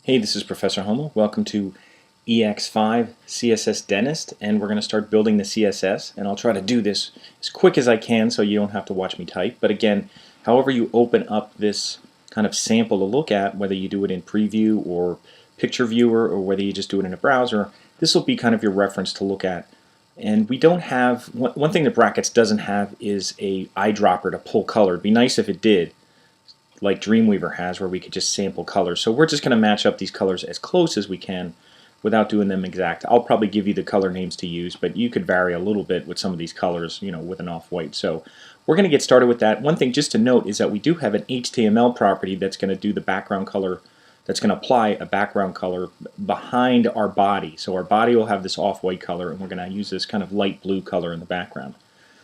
Hey, this is Professor Hummel. Welcome to Ex5 CSS Dentist, and we're going to start building the CSS, and I'll try to do this as quick as I can so you don't have to watch me type. But again, however you open up this kind of sample to look at, whether you do it in Preview or Picture Viewer or whether you just do it in a browser, this will be kind of your reference to look at. And we don't have, one thing that Brackets doesn't have is a eyedropper to pull color. It'd be nice if it did, like Dreamweaver has, where we could just sample colors. So we're just going to match up these colors as close as we can without doing them exact. I'll probably give you the color names to use, but you could vary a little bit with some of these colors, you know, with an off-white. So we're going to get started with that. One thing just to note is that we do have an HTML property that's going to do the background color, that's going to apply a background color behind our body. So our body will have this off-white color, and we're going to use this kind of light blue color in the background.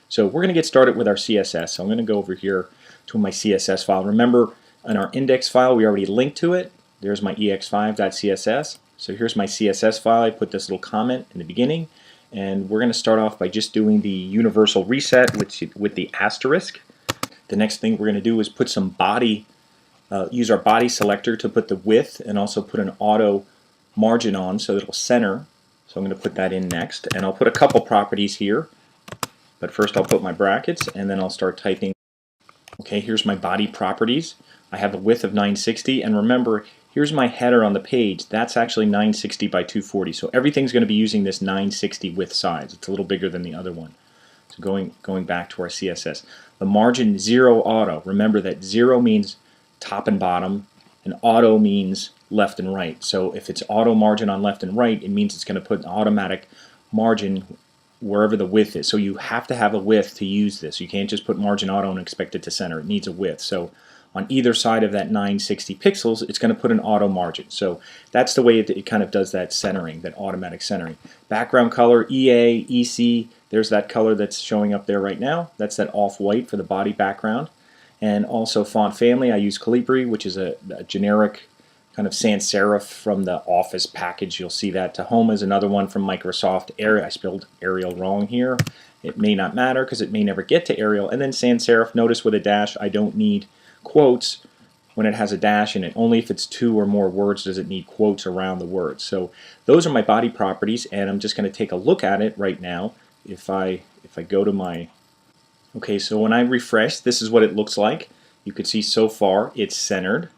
So we're going to get started with our CSS. So I'm going to go over here to my CSS file. Remember, in our index file, we already linked to it. There's my ex5.css. So here's my CSS file. I put this little comment in the beginning, and we're going to start off by just doing the universal reset with the asterisk. The next thing we're going to do is put some body, use our body selector to put the width, and also put an auto margin on so that it'll center. So I'm going to put that in next, and I'll put a couple properties here. But first I'll put my brackets, and then I'll start typing. Okay, here's my body properties. I have a width of 960, and remember, here's my header on the page. That's actually 960 by 240. So everything's going to be using this 960 width size. It's a little bigger than the other one. So going back to our CSS. The margin 0 auto. Remember that 0 means top and bottom, and auto means left and right. So if it's auto margin on left and right, it means it's going to put an automatic margin wherever the width is. So you have to have a width to use this. You can't just put margin auto and expect it to center. It needs a width. So on either side of that 960 pixels, it's going to put an auto margin. So that's the way it kind of does that centering, that automatic centering. Background color, EA, EC, there's that color that's showing up there right now. That's that off-white for the body background. And also font family, I use Calibri, which is a generic kind of sans serif from the Office package. You'll see that. Tahoma is another one from Microsoft. I spelled Arial wrong here. It may not matter because it may never get to Arial. And then sans serif, notice with a dash, I don't need quotes when it has a dash in it. Only if it's 2 or more words does it need quotes around the words. So those are my body properties, and I'm just going to take a look at it right now. If I go to my... Okay, so when I refresh, this is what it looks like. You can see so far it's centered.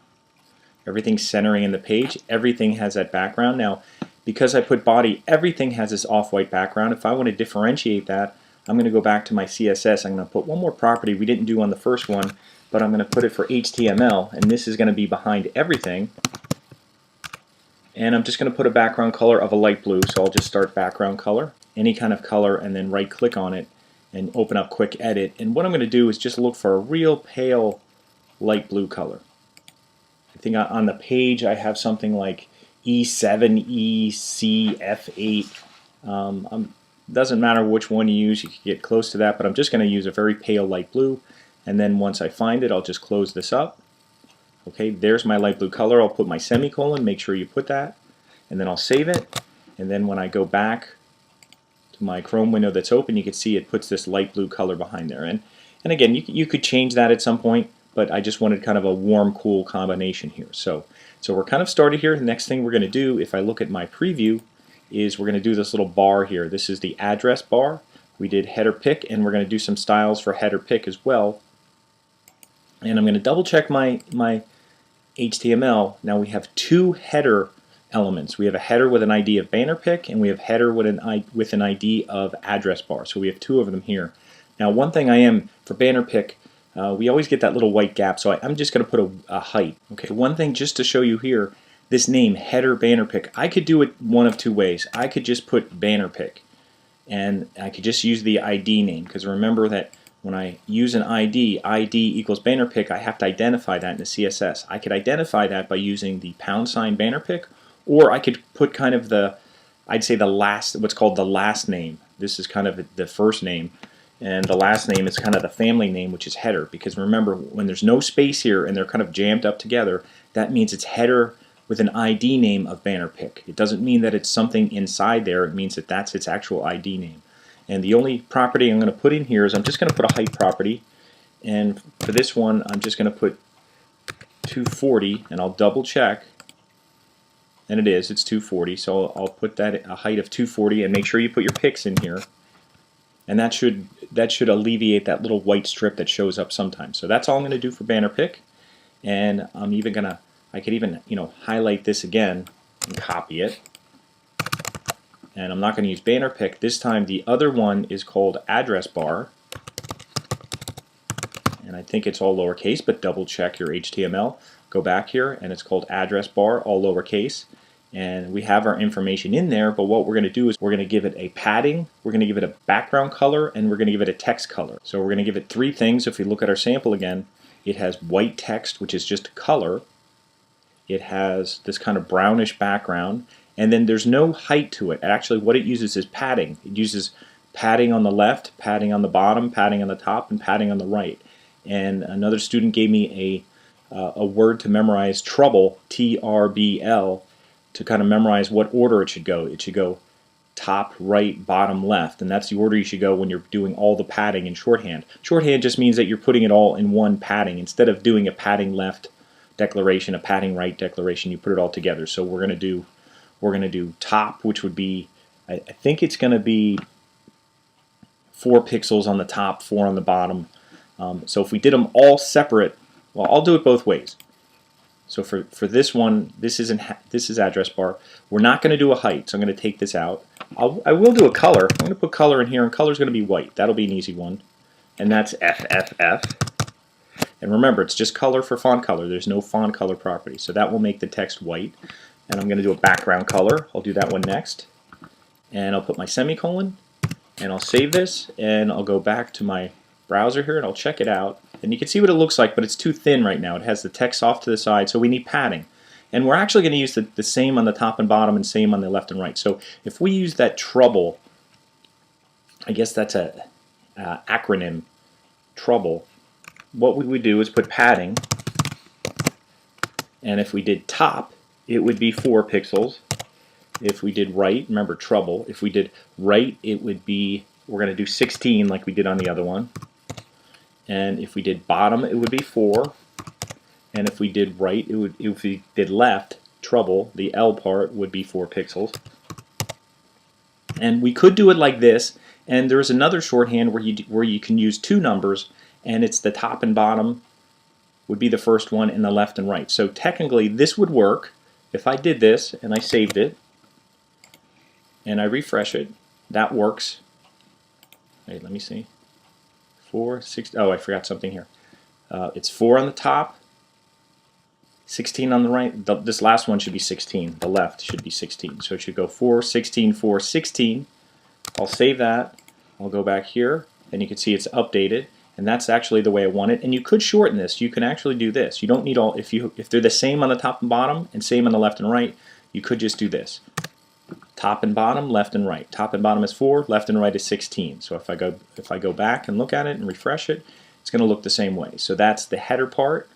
Everything's centering in the page. Everything has that background. Now, because I put body, everything has this off-white background. If I want to differentiate that, I'm going to go back to my CSS. I'm going to put one more property we didn't do on the first one, but I'm going to put it for HTML, and this is going to be behind everything. And I'm just going to put a background color of a light blue, so I'll just start background color, any kind of color, and then right-click on it and open up Quick Edit. And what I'm going to do is just look for a real pale light blue color. I think on the page I have something like E7, EC, F8. Doesn't matter which one you use, you can get close to that, but I'm just going to use a very pale light blue, and then once I find it, I'll just close this up. Okay, there's my light blue color. I'll put my semicolon, make sure you put that, and then I'll save it, and then when I go back to my Chrome window that's open, you can see it puts this light blue color behind there. And again, you could change that at some point, but I just wanted kind of a warm, cool combination here. So we're kind of started here. The next thing we're going to do, if I look at my preview, is we're going to do this little bar here. This is the address bar. We did header pick, and we're going to do some styles for header pick as well. And I'm going to double check my HTML. Now we have 2 header elements. We have a header with an ID of banner pick, and we have header with an ID of address bar. So we have 2 of them here. Now one thing for banner pick, we always get that little white gap, so I'm just going to put a height. Okay, one thing just to show you here, this name, header banner pick, I could do it one of 2 ways. I could just put banner pick, and I could just use the ID name, because remember that when I use an ID equals banner pick, I have to identify that in the CSS. I could identify that by using the # banner pick, or I could put kind of I'd say what's called the last name. This is kind of the first name, and the last name is kind of the family name, which is header, because remember, when there's no space here and they're kind of jammed up together, that means it's header with an ID name of banner pick. It doesn't mean that it's something inside there. It means that that's its actual ID name. And the only property I'm going to put in here is I'm just going to put a height property, and for this one I'm just going to put 240, and I'll double check and it is, it's 240, so I'll put that a height of 240, and make sure you put your pix in here, and that should alleviate that little white strip that shows up sometimes. So that's all I'm going to do for banner pick, and I'm even gonna, I could even, you know, highlight this again and copy it. And I'm not going to use banner pick this time. The other one is called address bar, and I think it's all lowercase, but double check your HTML. Go back here, and it's called address bar, all lowercase, and we have our information in there. But what we're going to do is we're going to give it a padding, we're going to give it a background color, and we're going to give it a text color. So we're going to give it three things. If we look at our sample again, it has white text, which is just color. It has this kind of brownish background, and then there's no height to it. Actually, what it uses is padding. It uses padding on the left, padding on the bottom, padding on the top, and padding on the right. And another student gave me a word to memorize, trouble, T-R-B-L, to kind of memorize what order it should go. It should go top, right, bottom, left, and that's the order you should go when you're doing all the padding in shorthand. Shorthand just means that you're putting it all in one padding. Instead of doing a padding left declaration, a padding right declaration, you put it all together. So we're going to do top, which would be, I think it's going to be 4 pixels on the top, 4 on the bottom. So if we did them all separate, well, I'll do it both ways. So for this one, this is address bar. We're not going to do a height, so I'm going to take this out. I will do a color. I'm going to put color in here, and color is going to be white. That'll be an easy one, and that's FFF. And remember, it's just color for font color. There's no font color property, so that will make the text white. And I'm going to do a background color. I'll do that one next. And I'll put my semicolon, and I'll save this, and I'll go back to my browser here, and I'll check it out. And you can see what it looks like, but it's too thin right now. It has the text off to the side, so we need padding. And we're actually going to use the same on the top and bottom and same on the left and right. So if we use that trouble, I guess that's a acronym, trouble, what we would do is put padding, and if we did top, it would be 4 pixels. If we did right, remember trouble, if we did right, it would be, we're going to do 16 like we did on the other one. And if we did bottom, it would be 4. And if we did right, it would, if we did left, trouble, the L part would be 4 pixels. And we could do it like this, and there's another shorthand where you can use 2 numbers, and it's the top and bottom would be the first one, and the left and right. So technically this would work if I did this and I saved it and I refresh it. That works. Hey, let me see. 4, 6, oh, I forgot something here. It's 4 on the top, 16 on the right. This last one should be 16. The left should be 16. So it should go 4, 16, 4, 16. I'll save that. I'll go back here, and you can see it's updated. And that's actually the way I want it. And you could shorten this. You can actually do this. You don't need all, if they're the same on the top and bottom and same on the left and right, you could just do this. Top and bottom, left and right. Top and bottom is 4, left and right is 16. So if I go back and look at it and refresh it, it's going to look the same way. So that's the header part.